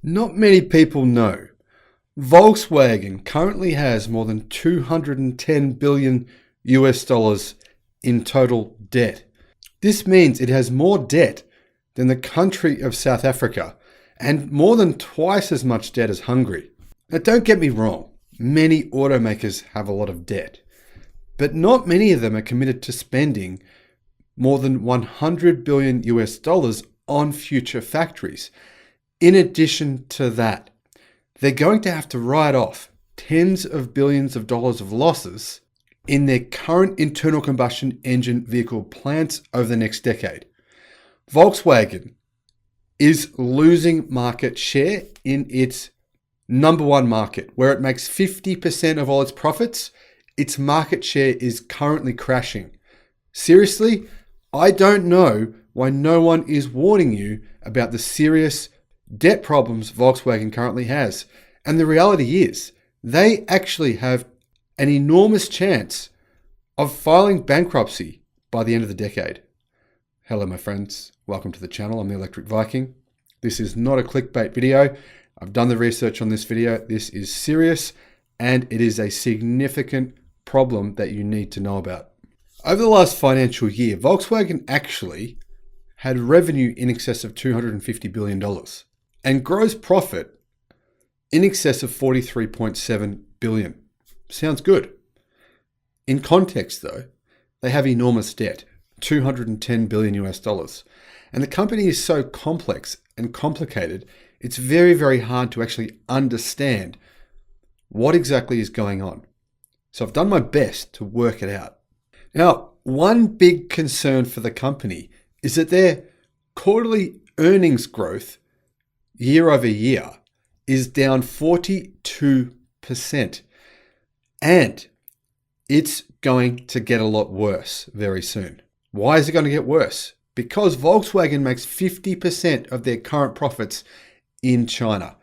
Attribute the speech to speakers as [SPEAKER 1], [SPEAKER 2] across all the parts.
[SPEAKER 1] Not many people know. Volkswagen currently has more than 210 billion US dollars in total debt. This means it has more debt than the country of South Africa and more than twice as much debt as Hungary. Now, don't get me wrong, many automakers have a lot of debt, but not many of them are committed to spending more than 100 billion US dollars on future factories. In addition to that, they're going to have to write off tens of billions of dollars of losses in their current internal combustion engine vehicle plants over the next decade. Volkswagen is losing market share in its number one market, where it makes 50% of all its profits. Its market share is currently crashing. Seriously, I don't know why no one is warning you about the serious debt problems Volkswagen currently has. And the reality is, they actually have an enormous chance of filing bankruptcy by the end of the decade. Hello, my friends. Welcome to the channel. I'm the Electric Viking. This is not a clickbait video. I've done the research on this video. This is serious, and it is a significant problem that you need to know about. Over the last financial year, Volkswagen actually had revenue in excess of $250 billion and gross profit in excess of $43.7 billion. Sounds good. In context, though, they have enormous debt, 210 billion US dollars. And the company is so complex and complicated, it's very, very hard to actually understand what exactly is going on. So I've done my best to work it out. Now, one big concern for the company is that their quarterly earnings growth year over year is down 42%. And it's going to get a lot worse very soon. Why is it going to get worse? Because Volkswagen makes 50% of their current profits in China.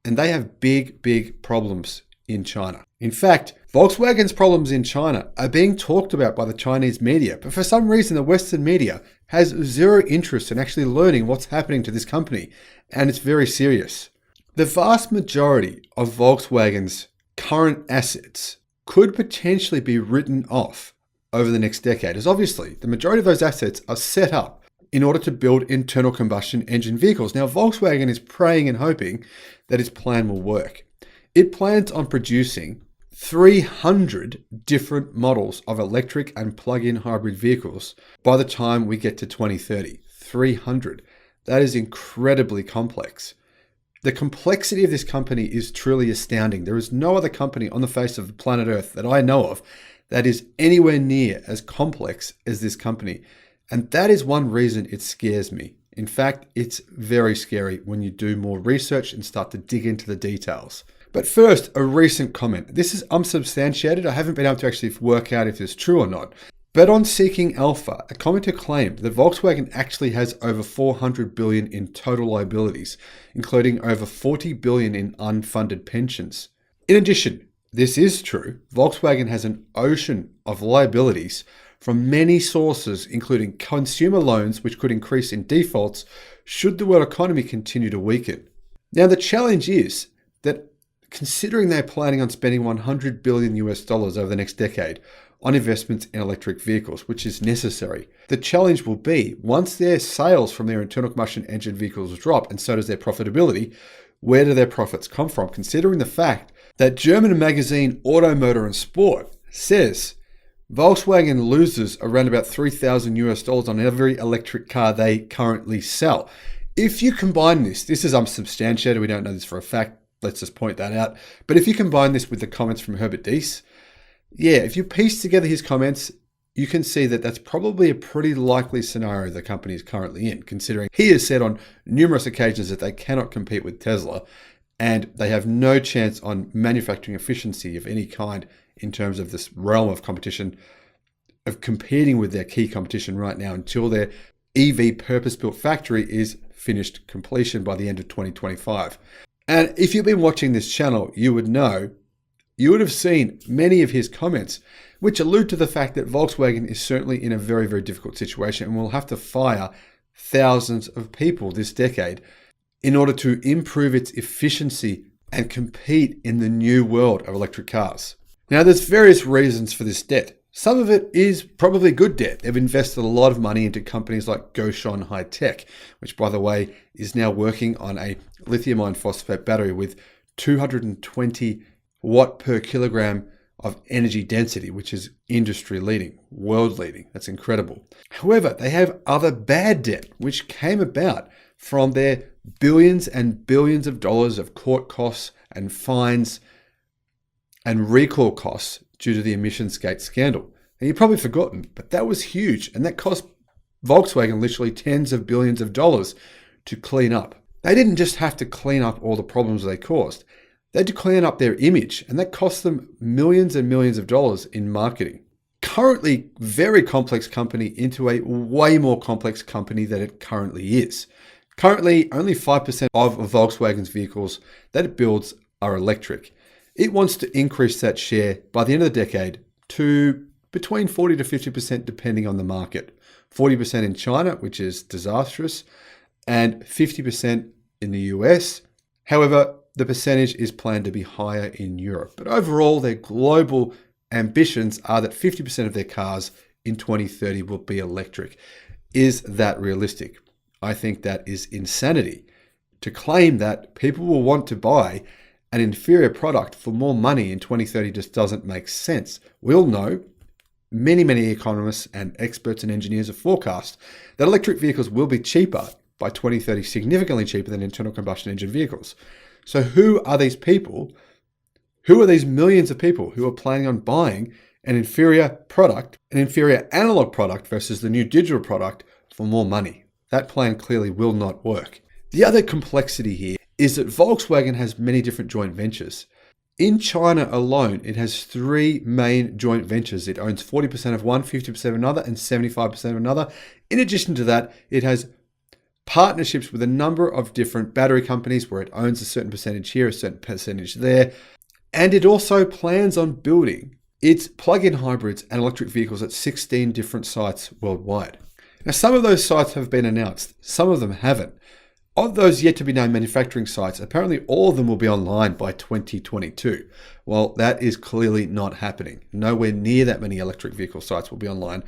[SPEAKER 1] And they have big, big problems in China. In fact, Volkswagen's problems in China are being talked about by the Chinese media, but for some reason the Western media has zero interest in actually learning what's happening to this company, and it's very serious. The vast majority of Volkswagen's current assets could potentially be written off over the next decade, as obviously the majority of those assets are set up in order to build internal combustion engine vehicles. Now, Volkswagen is praying and hoping that its plan will work. It plans on producing 300 different models of electric and plug-in hybrid vehicles by the time we get to 2030. 300. That is incredibly complex. The complexity of this company is truly astounding. There is no other company on the face of the planet Earth that I know of that is anywhere near as complex as this company. And that is one reason it scares me. In fact, it's very scary when you do more research and start to dig into the details. But first, a recent comment. This is unsubstantiated. I haven't been able to actually work out if it's true or not. But on Seeking Alpha, a commenter claimed that Volkswagen actually has over 400 billion in total liabilities, including over 40 billion in unfunded pensions. In addition, this is true. Volkswagen has an ocean of liabilities from many sources, including consumer loans, which could increase in defaults should the world economy continue to weaken. Now, the challenge is that considering they're planning on spending 100 billion US dollars over the next decade on investments in electric vehicles, which is necessary, the challenge will be, once their sales from their internal combustion engine vehicles drop, and so does their profitability, where do their profits come from? Considering the fact that German magazine Auto, Motor and Sport says Volkswagen loses around about 3,000 US dollars on every electric car they currently sell. If you combine this is unsubstantiated, we don't know this for a fact, let's just point that out. But if you combine this with the comments from Herbert Diess, if you piece together his comments, you can see that that's probably a pretty likely scenario the company is currently in, considering he has said on numerous occasions that they cannot compete with Tesla and they have no chance on manufacturing efficiency of any kind in terms of this realm of competition, of competing with their key competition right now until their EV purpose-built factory is finished completion by the end of 2025. And if you've been watching this channel, you would have seen many of his comments which allude to the fact that Volkswagen is certainly in a very, very difficult situation and will have to fire thousands of people this decade in order to improve its efficiency and compete in the new world of electric cars. Now, there's various reasons for this debt. Some of it is probably good debt. They've invested a lot of money into companies like Goshon High Tech, which, by the way, is now working on a lithium iron phosphate battery with 220 watt per kilogram of energy density, which is industry leading, world leading. That's incredible. However, they have other bad debt, which came about from their billions and billions of dollars of court costs and fines and recall costs due to the emissions gate scandal. And you've probably forgotten, but that was huge. And that cost Volkswagen literally tens of billions of dollars to clean up. They didn't just have to clean up all the problems they caused. They had to clean up their image, and that cost them millions and millions of dollars in marketing. Currently, very complex company into a way more complex company than it currently is. Currently, only 5% of Volkswagen's vehicles that it builds are electric. It wants to increase that share by the end of the decade to between 40 to 50% depending on the market. 40% in China, which is disastrous, and 50% in the US. However, the percentage is planned to be higher in Europe. But overall, their global ambitions are that 50% of their cars in 2030 will be electric. Is that realistic? I think that is insanity. To claim that people will want to buy an inferior product for more money in 2030 just doesn't make sense. We all know, many economists and experts and engineers have forecast that electric vehicles will be cheaper by 2030, significantly cheaper than internal combustion engine vehicles. So who are these people? Who are these millions of people who are planning on buying an inferior product, an inferior analog product versus the new digital product for more money? That plan clearly will not work. The other complexity here is that Volkswagen has many different joint ventures. In China alone, it has 3 main joint ventures. It owns 40% of one, 50% of another, and 75% of another. In addition to that, it has partnerships with a number of different battery companies where it owns a certain percentage here, a certain percentage there. And it also plans on building its plug-in hybrids and electric vehicles at 16 different sites worldwide. Now, some of those sites have been announced, some of them haven't. Of those yet to be named manufacturing sites, apparently all of them will be online by 2022. Well, that is clearly not happening. Nowhere near that many electric vehicle sites will be online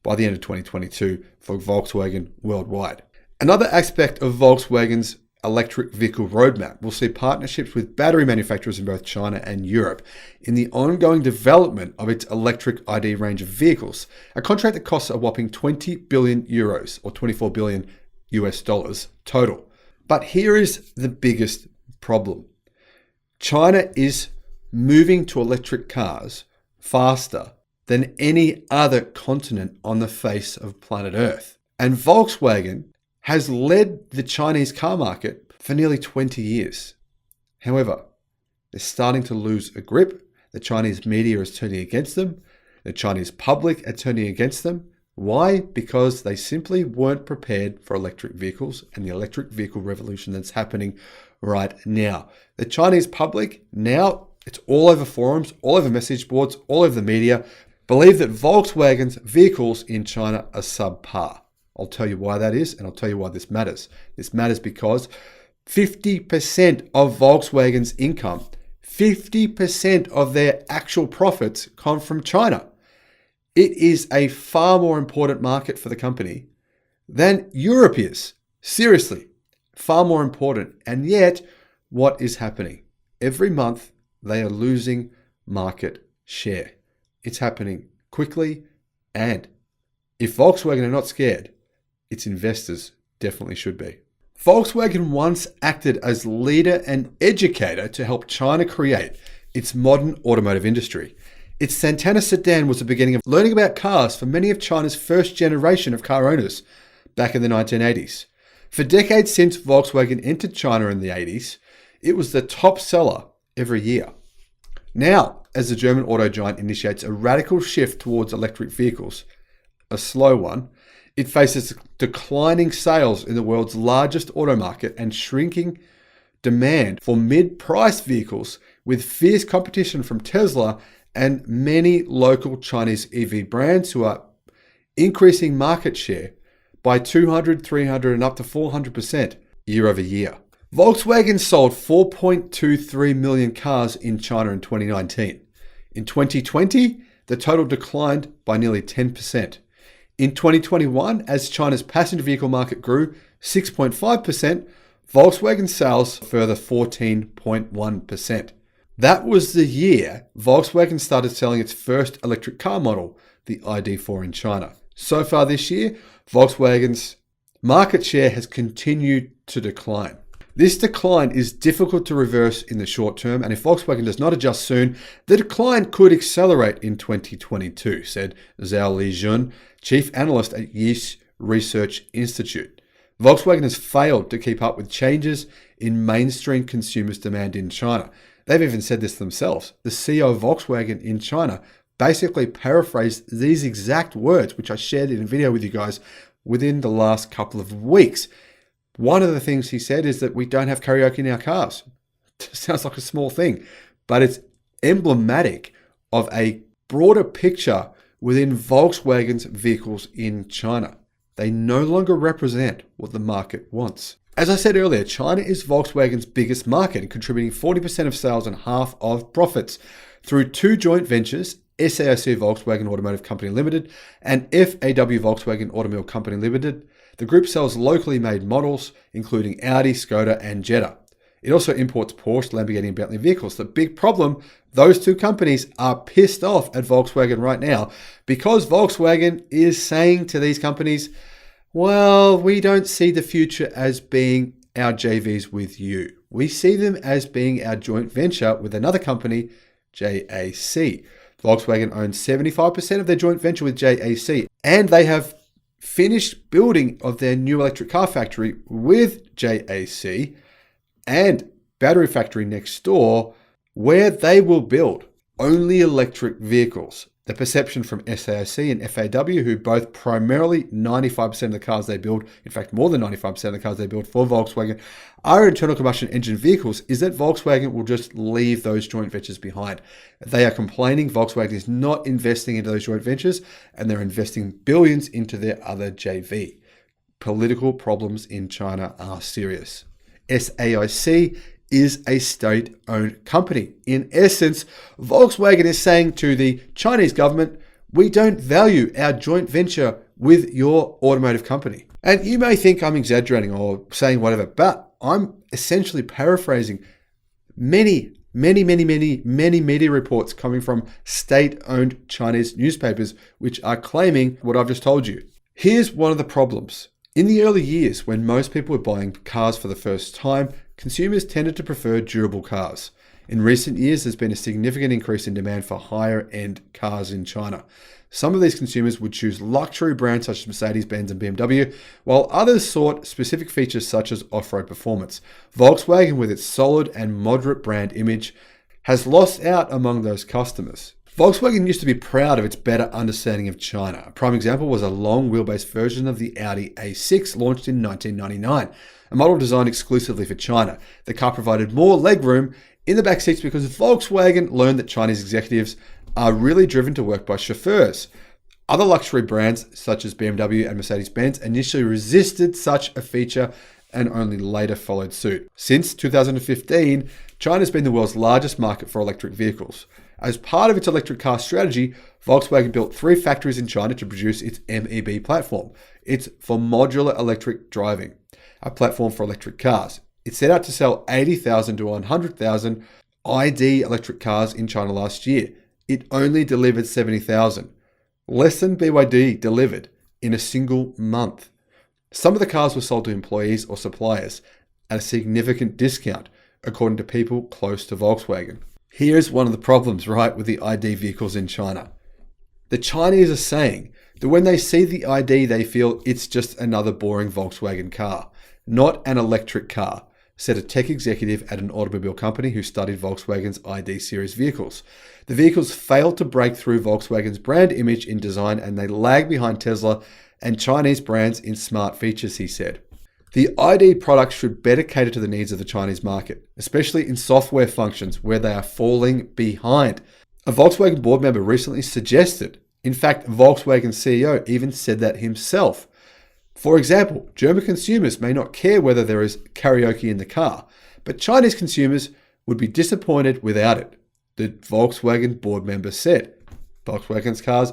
[SPEAKER 1] by the end of 2022 for Volkswagen worldwide. Another aspect of Volkswagen's electric vehicle roadmap will see partnerships with battery manufacturers in both China and Europe in the ongoing development of its electric ID range of vehicles, a contract that costs a whopping 20 billion euros or 24 billion US dollars total. But here is the biggest problem. China is moving to electric cars faster than any other continent on the face of planet Earth. And Volkswagen has led the Chinese car market for nearly 20 years. However, they're starting to lose a grip. The Chinese media is turning against them. The Chinese public are turning against them. Why? Because they simply weren't prepared for electric vehicles and the electric vehicle revolution that's happening right now. The Chinese public now, it's all over forums, all over message boards, all over the media, believe that Volkswagen's vehicles in China are subpar. I'll tell you why that is, and I'll tell you why this matters. This matters because 50% of Volkswagen's income, 50% of their actual profits come from China. It is a far more important market for the company than Europe is. Seriously, far more important. And yet, what is happening? Every month, they are losing market share. It's happening quickly, and if Volkswagen are not scared, its investors definitely should be. Volkswagen once acted as leader and educator to help China create its modern automotive industry. Its Santana sedan was the beginning of learning about cars for many of China's first generation of car owners back in the 1980s. For decades since Volkswagen entered China in the 80s, it was the top seller every year. Now, as the German auto giant initiates a radical shift towards electric vehicles, a slow one, it faces declining sales in the world's largest auto market and shrinking demand for mid-price vehicles with fierce competition from Tesla and many local Chinese EV brands who are increasing market share by 200, 300, and up to 400% year over year. Volkswagen sold 4.23 million cars in China in 2019. In 2020, the total declined by nearly 10%. In 2021, as China's passenger vehicle market grew 6.5%, Volkswagen sales further 14.1%. That was the year Volkswagen started selling its first electric car model, the ID.4 in China. So far this year, Volkswagen's market share has continued to decline. This decline is difficult to reverse in the short term, and if Volkswagen does not adjust soon, the decline could accelerate in 2022, said Zhao Lijun, chief analyst at Yi's Research Institute. Volkswagen has failed to keep up with changes in mainstream consumers' demand in China. They've even said this themselves. The CEO of Volkswagen in China basically paraphrased these exact words, which I shared in a video with you guys within the last couple of weeks. One of the things he said is that we don't have karaoke in our cars. Sounds like a small thing, but it's emblematic of a broader picture within Volkswagen's vehicles in China. They no longer represent what the market wants. As I said earlier, China is Volkswagen's biggest market and contributing 40% of sales and half of profits. Through two joint ventures, SAIC Volkswagen Automotive Company Limited and FAW Volkswagen Automobile Company Limited, the group sells locally made models, including Audi, Skoda, and Jetta. It also imports Porsche, Lamborghini, and Bentley vehicles. The big problem, those two companies are pissed off at Volkswagen right now because Volkswagen is saying to these companies, well, we don't see the future as being our JVs with you. We see them as being our joint venture with another company, JAC. Volkswagen owns 75% of their joint venture with JAC, and they have finished building of their new electric car factory with JAC and battery factory next door, where they will build only electric vehicles. The perception from SAIC and FAW, who both primarily 95% of the cars they build, in fact more than 95% of the cars they build for Volkswagen, are internal combustion engine vehicles, is that Volkswagen will just leave those joint ventures behind. They are complaining Volkswagen is not investing into those joint ventures, and they're investing billions into their other JV. Political problems in China are serious. SAIC is a state-owned company. In essence, Volkswagen is saying to the Chinese government, we don't value our joint venture with your automotive company. And you may think I'm exaggerating or saying whatever, but I'm essentially paraphrasing many media reports coming from state-owned Chinese newspapers, which are claiming what I've just told you. Here's one of the problems. In the early years, when most people were buying cars for the first time, consumers tended to prefer durable cars. In recent years, there's been a significant increase in demand for higher-end cars in China. Some of these consumers would choose luxury brands such as Mercedes-Benz and BMW, while others sought specific features such as off-road performance. Volkswagen, with its solid and moderate brand image, has lost out among those customers. Volkswagen used to be proud of its better understanding of China. A prime example was a long wheelbase version of the Audi A6 launched in 1999, a model designed exclusively for China. The car provided more legroom in the back seats because Volkswagen learned that Chinese executives are really driven to work by chauffeurs. Other luxury brands such as BMW and Mercedes-Benz initially resisted such a feature and only later followed suit. Since 2015, China has been the world's largest market for electric vehicles. As part of its electric car strategy, Volkswagen built 3 factories in China to produce its MEB platform. It's for modular electric driving, a platform for electric cars. It set out to sell 80,000 to 100,000 ID electric cars in China last year. It only delivered 70,000, less than BYD delivered in a single month. Some of the cars were sold to employees or suppliers at a significant discount, according to people close to Volkswagen. Here's one of the problems, right, with the ID vehicles in China. The Chinese are saying that when they see the ID, they feel it's just another boring Volkswagen car, not an electric car, said a tech executive at an automobile company who studied Volkswagen's ID series vehicles. The vehicles failed to break through Volkswagen's brand image in design, and they lag behind Tesla and Chinese brands in smart features, he said. The ID products should better cater to the needs of the Chinese market, especially in software functions where they are falling behind. A Volkswagen board member recently suggested, in fact, Volkswagen CEO even said that himself. For example, German consumers may not care whether there is karaoke in the car, but Chinese consumers would be disappointed without it, the Volkswagen board member said. Volkswagen's cars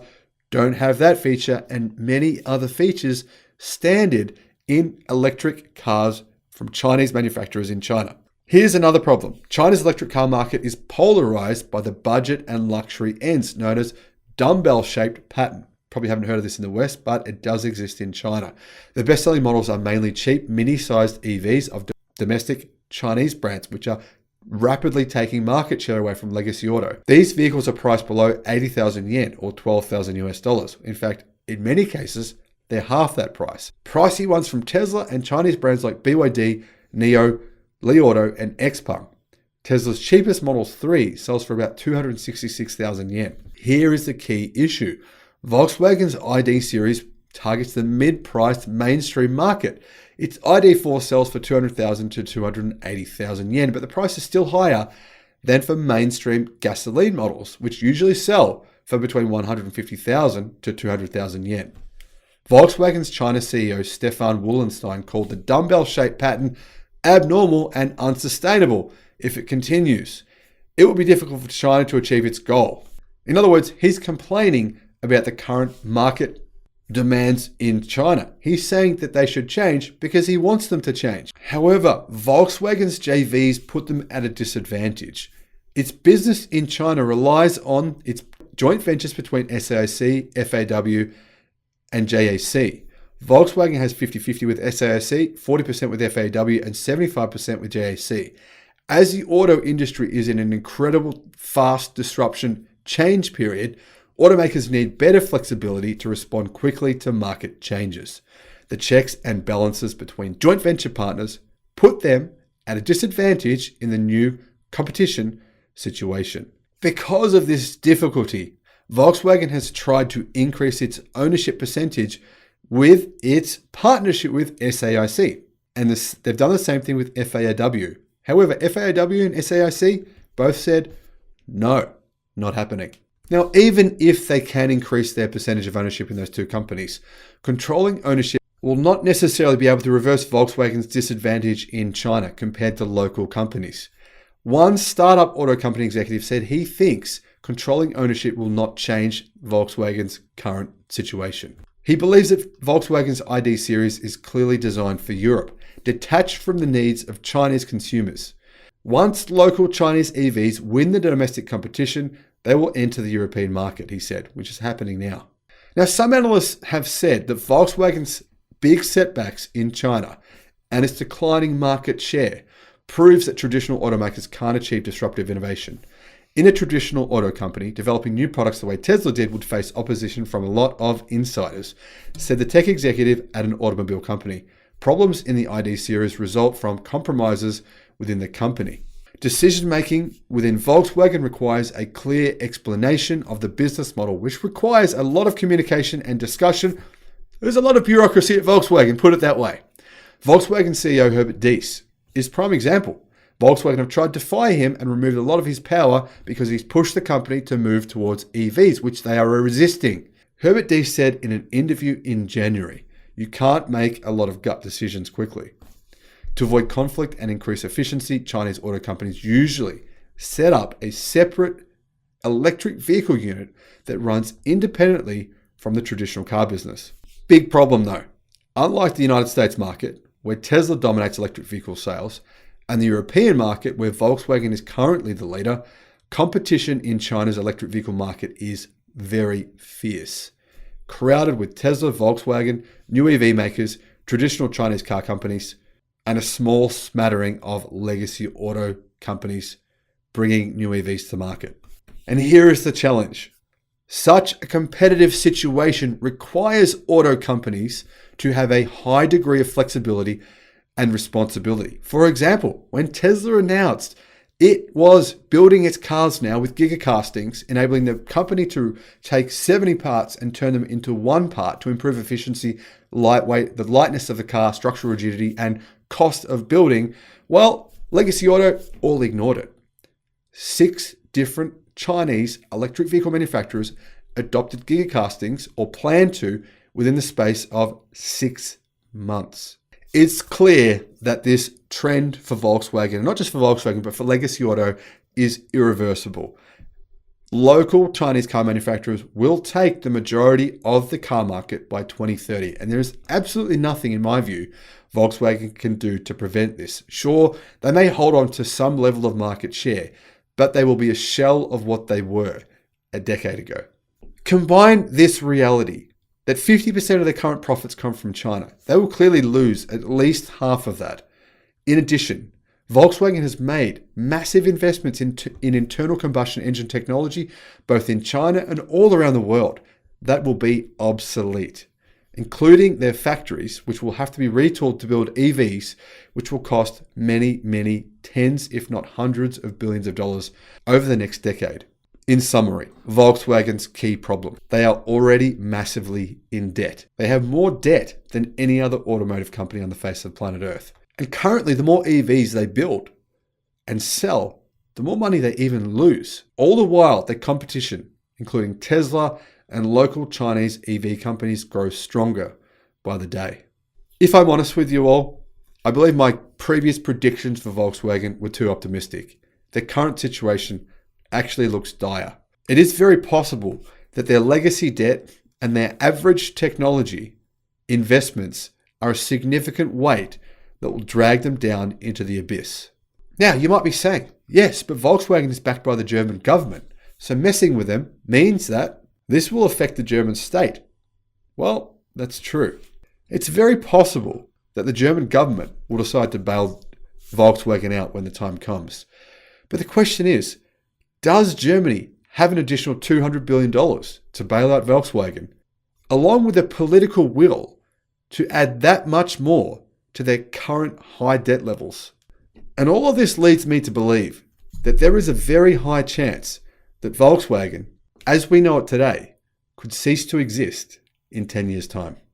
[SPEAKER 1] don't have that feature and many other features standard in electric cars from Chinese manufacturers in China. Here's another problem. China's electric car market is polarized by the budget and luxury ends, known as dumbbell-shaped pattern. Probably haven't heard of this in the West, but it does exist in China. The best-selling models are mainly cheap, mini-sized EVs of domestic Chinese brands, which are rapidly taking market share away from legacy auto. These vehicles are priced below 80,000 yen or 12,000 US dollars. In fact, in many cases, they're half that price. Pricey ones from Tesla and Chinese brands like BYD, NIO, Li Auto, and XPeng. Tesla's cheapest Model 3 sells for about 266,000 yen. Here is the key issue. Volkswagen's ID series targets the mid-priced mainstream market. Its ID4 sells for 200,000 to 280,000 yen, but the price is still higher than for mainstream gasoline models, which usually sell for between 150,000 to 200,000 yen. Volkswagen's China CEO Stefan Wollenstein called the dumbbell-shaped pattern abnormal and unsustainable if it continues. It will be difficult for China to achieve its goal. In other words, he's complaining about the current market demands in China. He's saying that they should change because he wants them to change. However, Volkswagen's JVs put them at a disadvantage. Its business in China relies on its joint ventures between SAIC, FAW, and JAC. Volkswagen has 50-50 with SAIC, 40% with FAW, and 75% with JAC. As the auto industry is in an incredible fast disruption change period, automakers need better flexibility to respond quickly to market changes. The checks and balances between joint venture partners put them at a disadvantage in the new competition situation. Because of this difficulty, Volkswagen has tried to increase its ownership percentage with its partnership with SAIC. And they've done the same thing with FAW. However, FAW and SAIC both said, no, not happening. Now, even if they can increase their percentage of ownership in those two companies, controlling ownership will not necessarily be able to reverse Volkswagen's disadvantage in China compared to local companies. One startup auto company executive said he thinks controlling ownership will not change Volkswagen's current situation. He believes that Volkswagen's ID series is clearly designed for Europe, detached from the needs of Chinese consumers. Once local Chinese EVs win the domestic competition, they will enter the European market, he said, which is happening now. Now, some analysts have said that Volkswagen's big setbacks in China and its declining market share proves that traditional automakers can't achieve disruptive innovation. In a traditional auto company, developing new products the way Tesla did would face opposition from a lot of insiders, said the tech executive at an automobile company. Problems in the ID series result from compromises within the company. Decision-making within Volkswagen requires a clear explanation of the business model, which requires a lot of communication and discussion. There's a lot of bureaucracy at Volkswagen, put it that way. Volkswagen CEO Herbert Diess is prime example. Volkswagen have tried to fire him and removed a lot of his power because he's pushed the company to move towards EVs, which they are resisting. Herbert Diess said in an interview in January, "You can't make a lot of gut decisions quickly." To avoid conflict and increase efficiency, Chinese auto companies usually set up a separate electric vehicle unit that runs independently from the traditional car business. Big problem though. Unlike the United States market, where Tesla dominates electric vehicle sales, and the European market, where Volkswagen is currently the leader, competition in China's electric vehicle market is very fierce. Crowded with Tesla, Volkswagen, new EV makers, traditional Chinese car companies, and a small smattering of legacy auto companies bringing new EVs to market. And here is the challenge. Such a competitive situation requires auto companies to have a high degree of flexibility and responsibility. For example, when Tesla announced it was building its cars now with gigacastings, enabling the company to take 70 parts and turn them into one part to improve efficiency, lightweight, the lightness of the car, structural rigidity, and cost of building, well, Legacy Auto all ignored it. 6 different Chinese electric vehicle manufacturers adopted gigacastings or planned to within the space of 6 months. It's clear that this trend for Volkswagen, not just for Volkswagen, but for legacy auto, is irreversible. Local Chinese car manufacturers will take the majority of the car market by 2030. And there is absolutely nothing, in my view, Volkswagen can do to prevent this. Sure, they may hold on to some level of market share, but they will be a shell of what they were a decade ago. Combine this reality that 50% of their current profits come from China. They will clearly lose at least half of that. In addition, Volkswagen has made massive investments in internal combustion engine technology, both in China and all around the world, that will be obsolete, including their factories, which will have to be retooled to build EVs, which will cost many, many tens, if not hundreds of billions of dollars over the next decade. In summary, Volkswagen's key problem: they are already massively in debt. They have more debt than any other automotive company on the face of planet Earth. And currently, the more EVs they build and sell, the more money they even lose. All the while, their competition, including Tesla and local Chinese EV companies, grows stronger by the day. If I'm honest with you all, I believe my previous predictions for Volkswagen were too optimistic. Their current situation actually looks dire. It is very possible that their legacy debt and their average technology investments are a significant weight that will drag them down into the abyss. Now, you might be saying, yes, but Volkswagen is backed by the German government, so messing with them means that this will affect the German state. Well, that's true. It's very possible that the German government will decide to bail Volkswagen out when the time comes. But the question is, does Germany have an additional $200 billion to bail out Volkswagen, along with the political will to add that much more to their current high debt levels? And all of this leads me to believe that there is a very high chance that Volkswagen, as we know it today, could cease to exist in 10 years' time.